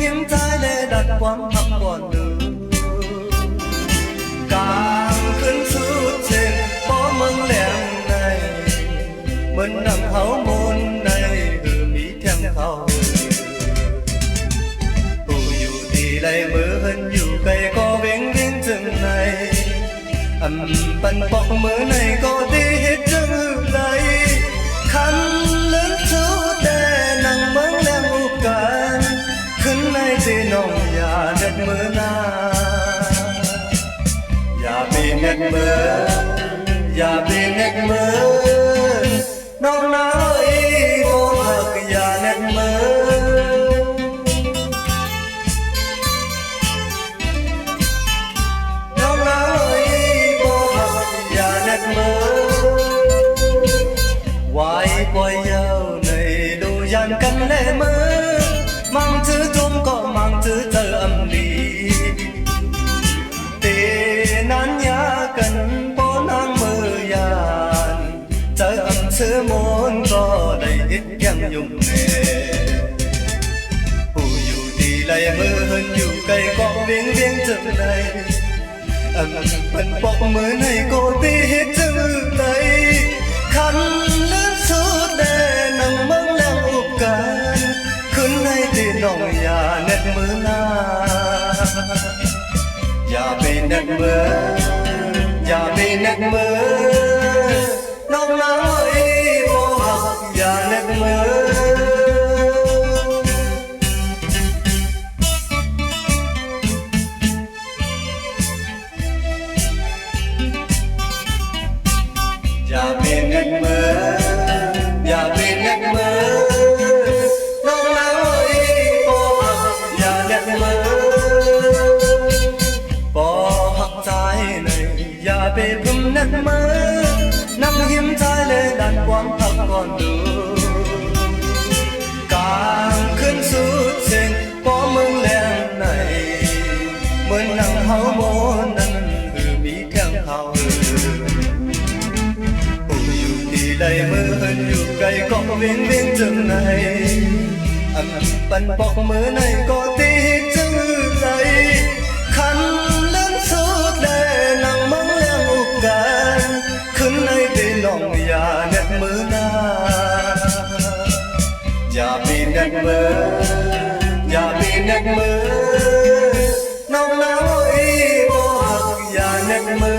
hiếm trái lệ đặt quán thăm còn nữa càng khấn suốt trên có mừng lẹng này mình nằm háo môn này từ mỹ thêm khaoอยู่ที่ไรเมื่อเห็นอยู่ไกลก็เว้งเว้งจังไหนปันปอกมือในก็ดีเฮ็ดจังไรคันเลื่อนทุแต่นั่งเมืองแลงอุกกันขึ้นในที่น้องอย่าเด็ดมือหน้าอย่าบีเน็ดมืออย่าบีเน็ดมือน้องน้อยโอ้หักอย่าเน็ดมือquay nhau này đồ dàn cắn lệ mơ mang thứ trôm có mang thứ thơ âm đi tê nán nhá cần bó nắng mơ dàn thơ âm sơ môn có đầy ít kem dùng nề dù đi lại mơ hơn dù cây có viếng viếng chừng này phần bọc mơ này có tí hết chừng này khăn lớn suốt đê nắng mơ lengอุกกันขึ้นให้ที่น้องอย่าเน็ดมือหน้าอย่าไปเน็ดมืออย่าไปเน็ดมือน้องน้อยบ่หักอย่าเน็ดมืออย่าไปเน็ดมืออย่าไปเน็ดมือน้องน้อยบ่หักอย่าเน็ดมือบ่หักใจในอย่าไปพึ่งเน็ดมือนั่งยิ้มใจเลยดันความหักก่อนดูcàngขึ้นสุดเส้นบ่มึงแลงไหนเหมือนนั่งเฮาโมนั้นคือมีแข้งเขาđầy mơ hơn dù cây có viếng viếng chừng này bắn bọc mơ này có tí chữ này khăn lớn suốt để nắng mong lengอุกกันขึ้นในที่น้องอย่าเน็ดมือหน้าอย่าไปเน็ดมืออย่าไปเน็ดมือน้องน้อยบ่หักอย่าเน็ดมือ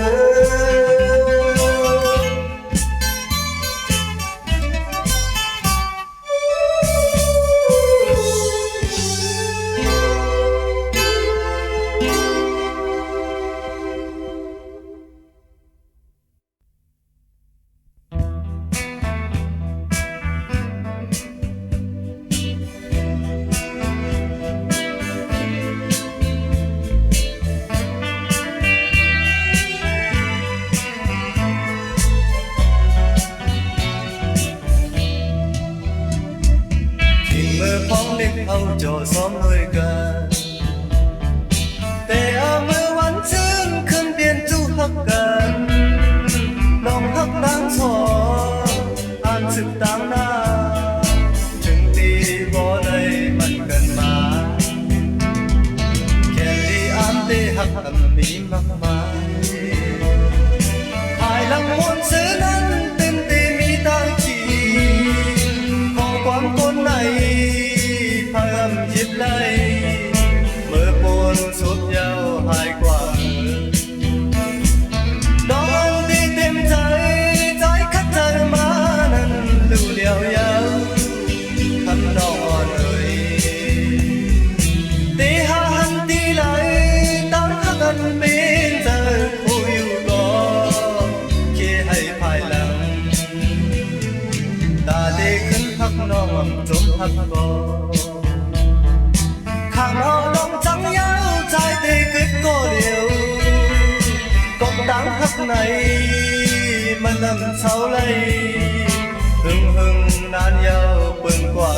เอาจอซ้อมด้วยกันแต่เอาเมื่อวันชื่นคืนเปลี่ยนจูหักกันลองหักตั้งสองอ่านสึกต่างหน้าถึงตีบ่ได้มันกันมาแค่ที่อ่านได้หักกันมีมากมายภายหลังมนต์ซื้อนั้นเต็มตีมีตั้งขีขอความคนไหนพยายามยิบไล่เมื่อปนสุดยาวหายกว่าดอกที่เต็มใจใจคัดใจมานั้นลู่เดียวยาวคำนอนเอ่ยตีหาหันตีไหลตั้งหักกันเป็นเธอผู้อยู่ก็แค่ให้ภายหลังตาเด็กขึ้นหักน้องจมหักบ่hàng họ đông trắng nhau trai tê kết cô điều còn đáng khắc này mà nằm sau lây hừng hừng nan nhau bừng qua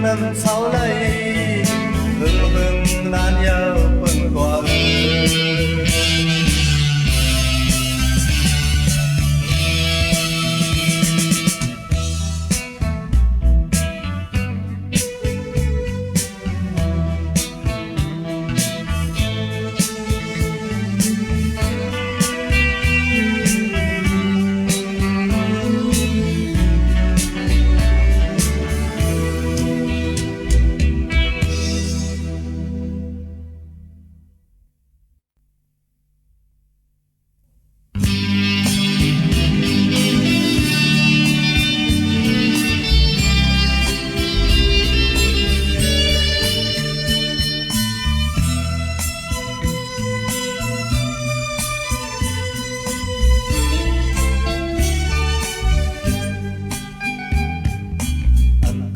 năm sau đây hừng hừng đàn nhau phần quả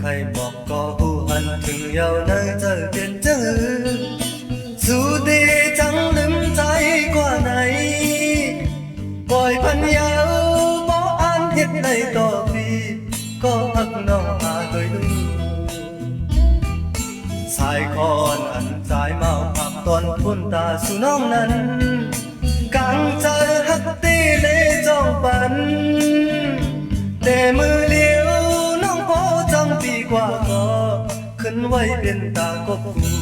ใครบอกก็หูหันถึงเยาว์นั้นเธอเป็นเจือสู้ดีจังลืมใจกว่าไหนปล่อยพันยาวบอกอ่านเฮ็ดในต่อปีก็หักน้องหาโดยดูสายคอนอันสายเมาผักตอนพุ่นตาสู่น้องนั้นกางใจหักตีเลจองปันแต่มือเลี้ยวน้องพอจำปีกว่าก็ขึ้นไว้เป็นตากบกู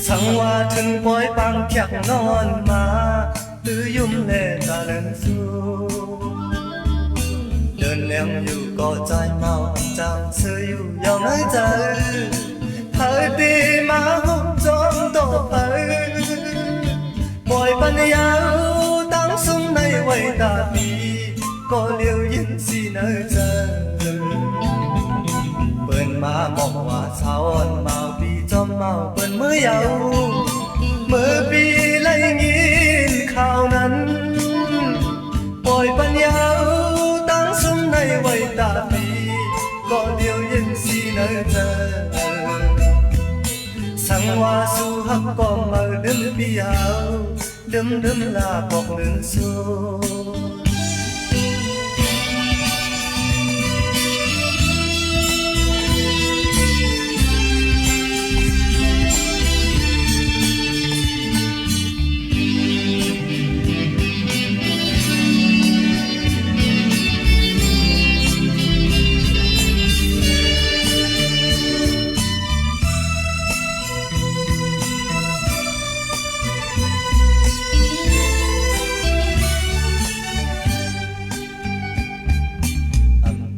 สังว่าถึงปล่อยปังแขกนอนมาตื้อยุ่มแลตาเลินสู้เดินแนมอยู่ก็ใจเมาจำเสื้ออยู่ยาวน้อยใจเธอตีมาหุบจอมโตเผยปล่อยปัญญาตั้งซุ้มในไว้ตาปีก็เลี้ยวยินสีเนอเจอเปิ้นมาบอกว่าสาวอ่อนเมาปีจอมเมาเปิ้นมือยาวเมื่อปีไล่ยินข่าวนั้นปล่อยปัญญาตั้งซุ้มในไว้ตาปีก็เลี้ยวยินสีเนอเจอสังว่าสู้หักก็มาดึมปียาวดึมลาบอกเดินสู้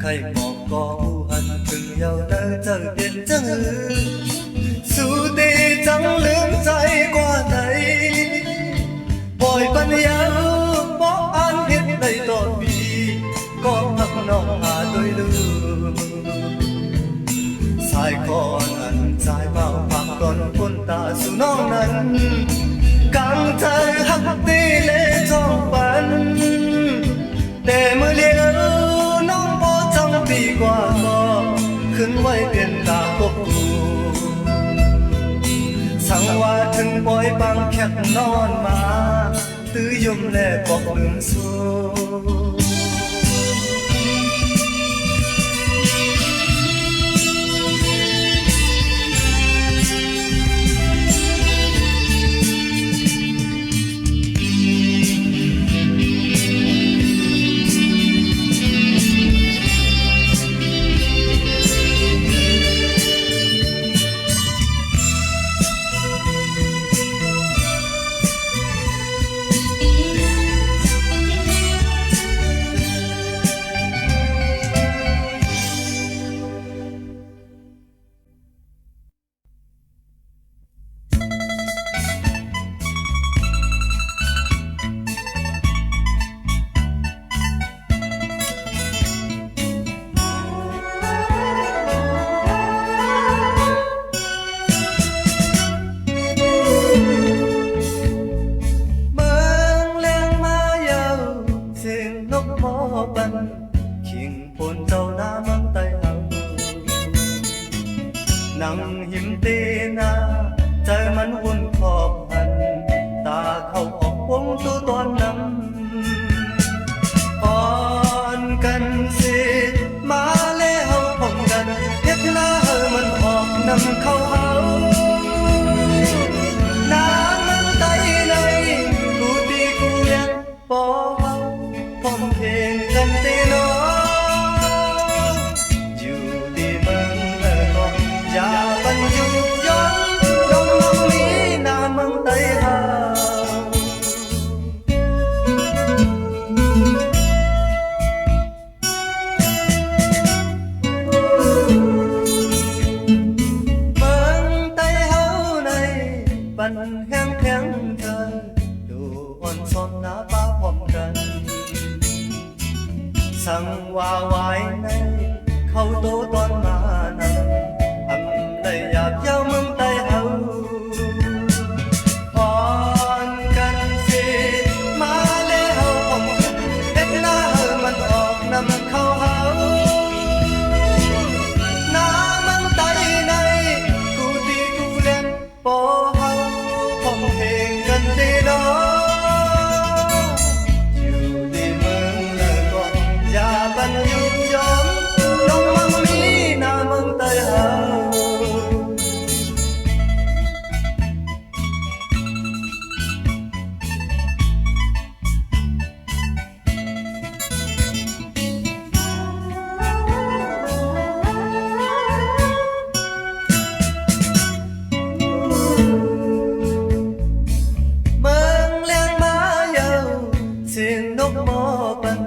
ใครบอกก็หูหันถึงเยาว์เนอเธอเป็นจังสู้ดีจังลืมใจกว่าไหนปล่อยปัญญาบอกอ่านเฮ็ดในตอนปีก็พักน้องหาโดยลืมสายคอนอันสายเมาพักตอนพ้นตาสู่น้องนั้นกางใจหักตีเลจองปันแต่เมื่อเลี้ยวปีกว่าก็ขึ้นไว้เป็นตากบกูสังว่าถึงปล่อยปังแคบนอนมาตื้อยุ่มแลบอกลืมสู้ขิงปนเจ้าหน้ามังไตเอานั่งหิมตีนาใจมันวุ่นขอบพันตาเข้าออกวงตัวตอนนำอ่อนกันสิมาแล้วพร้อมกัน นำเข้าเฮาน้ำมันไตในกูตีกูเลียนปอเฮาพร้อมเพลงกันเตนออยู่ดีเมืองเลิกก็อย่าปันอยู่ย้อนลงมังมีน้ำมันไตเฮาปันแห้งแข็งเธอดูอ่อนซอนหน้าป้าพร้อมกันสั่งว่าไว้ในเข้าโตตอนมานั้นอำได้อยากเย้าเมืองใต้เฮาอ่อนกันสิมาเลยเฮาพร้อมกันเฮ็ดหน้าเฮามันออกนำเข้าเฮาหน้าเมืองใต้ในกูตีกูเล่นปอเพลงกันดีเนาะอยู่ดีเมืองเลิกก็อย่าปันยุบย้อมลงมังมีหน้าเมืองใต้เฮาเสียงนกหมอปัน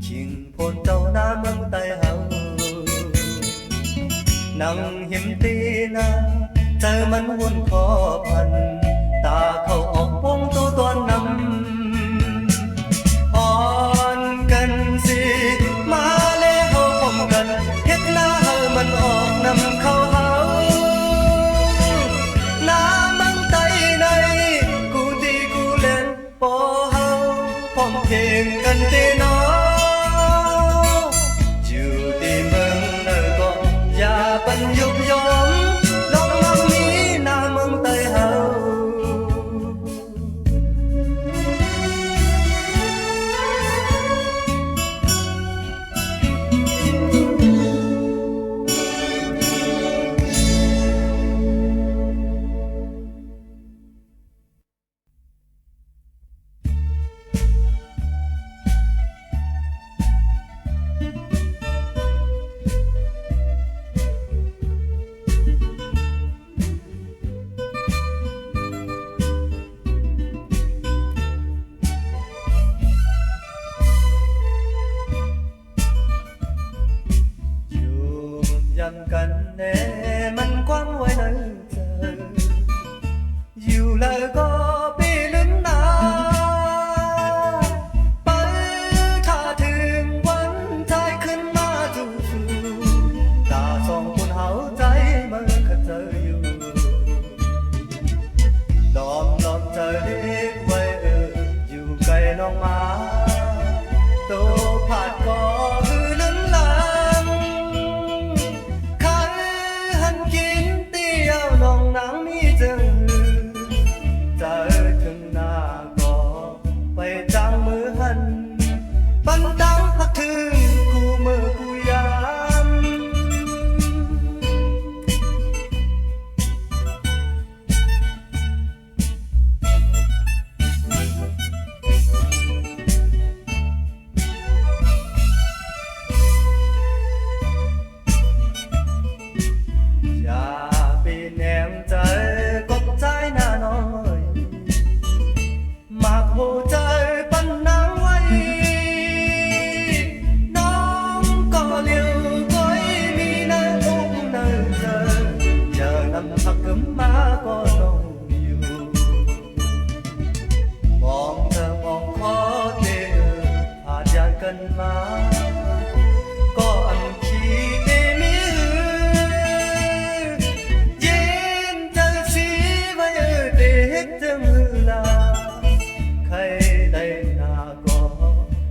ขิงโพนเจ้าหน้าเมืองใต้เฮานั่งหิมตีนาเจอมันวนคอพันตาเข้าออกพงตัวตอนนำอ่อนกันสิมาเลยเฮาพร้อมกันเฮ็ดหน้าเฮามันออกนำเข้าเฮาหน้าเมืองใต้ในกูตีกูเล่นปอพร้อมเพลงกันเตนออยู่ที่เมืองเลิกก็อย่าปันยุบย้อมลงมังมีหน้าเมืองใต้เฮาย้ำกันแน่มันกว้างไว้ในใจอยู่แล้วก็ปีลืมนาไปถ้าถึงวันใจขึ้นมาจู่ตาสองคนเฮาใจมันก็เจออยู่ดอมลอมเจอเด็กไว้อยู่ไกลน้องมาโตผาดก็คือลืมลาน้องนางมีจึงเจอถึงหน้าก็ไปจ้างมือหันปันดังหักถึงคู่มือคู่ยามแนมใจกบใจหน้าน้อยมากหัวใจปันนางไว้น้องก็เลี้ยวก้อยมีหน้าอุ้มหน้าเจอนำพักขึ้นมาก็ต้องอยู่มองเธอมองขอเตือนผ่านยานกันมาก็อันขี้เตมีใครได้หน้าก็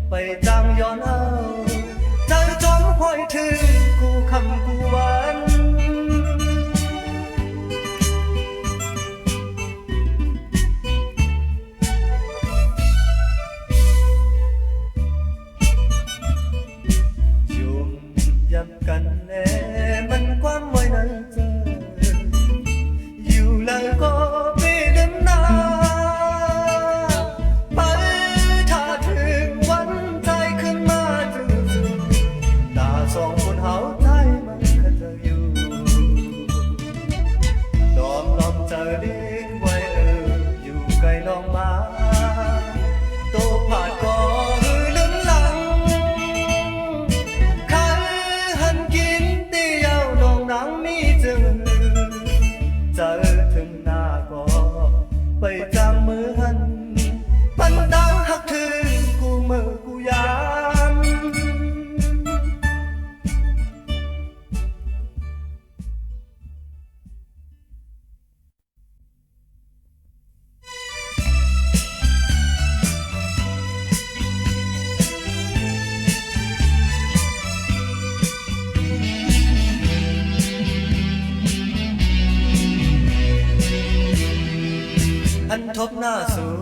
ไปจางย้อนเอาใจจอมห้อยถึงกูคำกูวัน กันแน่มันความไว้ในใจ บหน้าสู่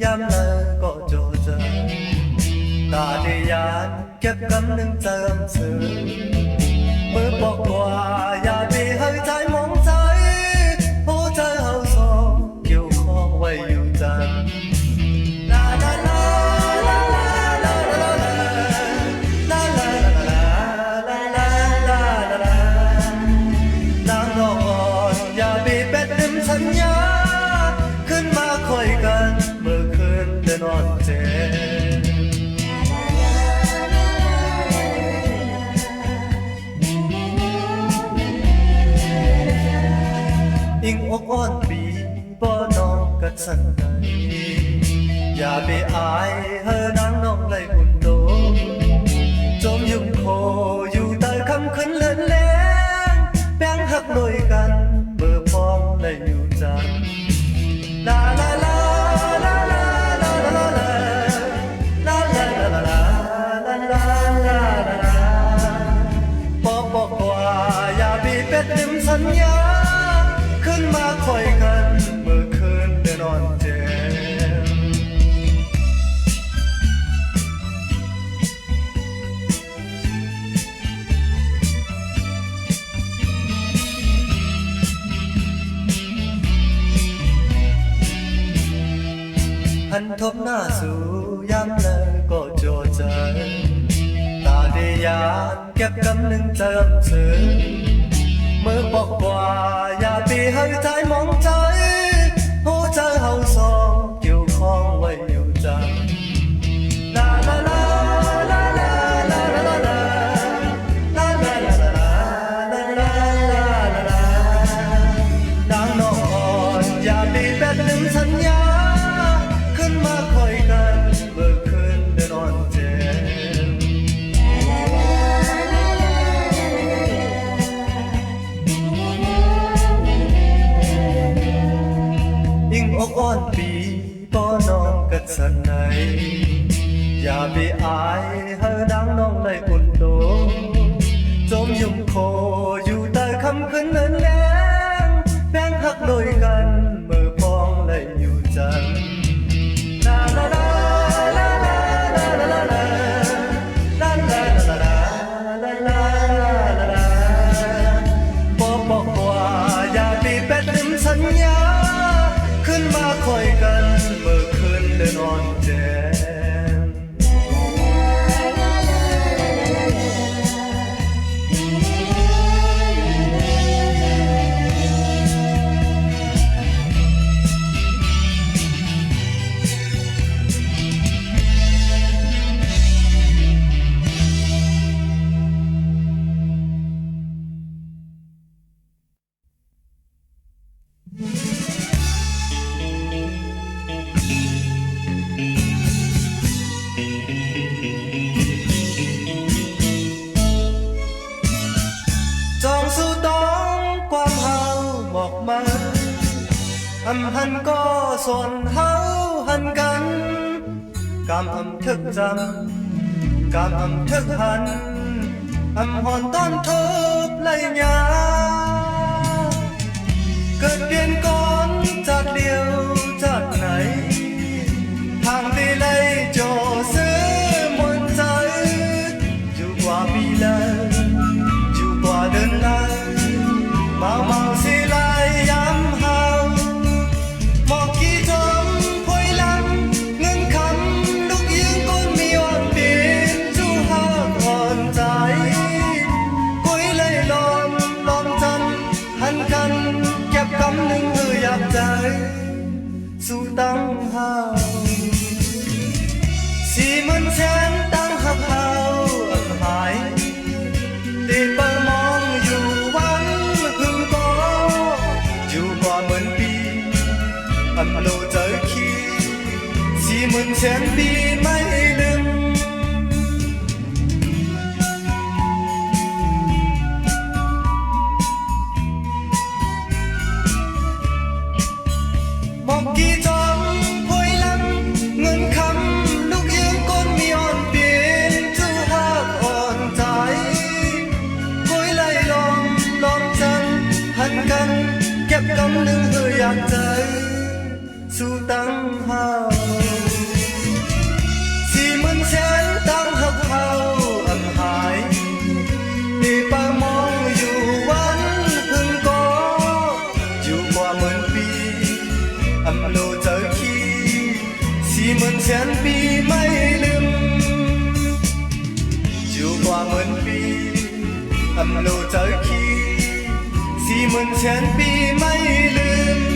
ย้ำเลยก็โจเจอตาดียานเก็บกำนึงเติมสื่อมือบอกว่าอย่าไปให้ใจมองใจหัวใจเฮาสองเกี่ยวข้องไว้อยู่จันลาลาลาลาลาลาลาลาลาลาลาลาลาลาลานางดอกอ่อนอย่าไปเป็ดลืมสัญญาขึ้นมาคอยกันเมื่อคืนเดินนอนเจอิงอกอ่อนปีบ่น้องกัดสันใดอย่าไปอายเฮอนางน้องไล่อุ่นโตจมยุ่งโคอยู่ใต้คำคืนเลื่อนแรงแป้งหักลอยกันเบอร์พร้อมไล่อยู่จันลาลาลาลาลาลาลาลาลาลาลาลาลาลาลาลาลาบอกว่าอย่าไปเป็ดลืมสัญญาขึ้นมาคอยกันเมื่อคืนเดินนอนเจหันทบหน้าสู่ย้ำเลยก็โจใจตาดียานเก็บกำนึงเติมสื่อมือบอกว่าอย่าไปให้ใจมองใจหัวใจเฮาสองเกี่ยวข้องไว้อยู่จังลาลาลาลาลาลาลาลาลาลาลาลาลาลาลาลานางน้องอ่อนอย่าไปเป็ดลืมสัญญาขึ้นมาคอยกันเมื่อคืนเดินนอนเจอกอ่อนปีบ่น้องกัดสันไหนอย่าไปอายเฮอนางน้องไล่อุ่นโตจมยุ่งโคอยู่ใต้คำคืนเลื่อนแรงแป้งหักลอยกันเมื่อพองไล่อยู่จันลาลาลาลาลาลาลาลาลาลาลาลาลาลาลาลาลาบอกว่าอย่าไปเป็ดลืมสัญญาขึ้นมาคอยกันเมื่อคืนเดินนอนแจมจองสู่ต้องความเฮาบอกมาหันก็ส่วนเฮาหันกันกำทึกจำกำทึกหันหอนต้อนทุบเลยยาเกิดเปลี่ยนก่อนจากเดียวจากไหนทางที่เลยโจซื้อมนใจอยู่กว่าปีเลยอยู่กว่าเดินเลยเมาสิลายย้ำเฮาหมอกกี่จมพวยลำเงินคำลูกยืนก้นมีอ่อนเปลี่ยนจู่เฮาอ่อนใจกุยเลยลอมจันหันกันเก็บคำหนึ่งอยากใจสู่ตั้งเฮา40,000แสนตั้งหักเฮาหายตีเปิดมองอยู่วันหึงก็อยู่กว่า10,000ปีโลเจอขี้40,000แสนปีไม่ลืมบอกกี่จอมพวยลำเงินคำลูกยืมก้นมีอ่อนเปลี่ยนจู่หักอ่อนใจกุยไล่ลอมจันหันกันเก็บกำหนึ่งอยากใจส สู่ตั้งเฮา40,000แสนตั้งหักเฮาอันหายที่ปามองอยู่วันพึ่งก็อยู่กว่า10,000 ปีอำโลเจอขี้40,000แสนปีไม่ลืมอยู่กว่า10,000 ปีอำโลเจอขี้40,000แสนปีไม่ลืม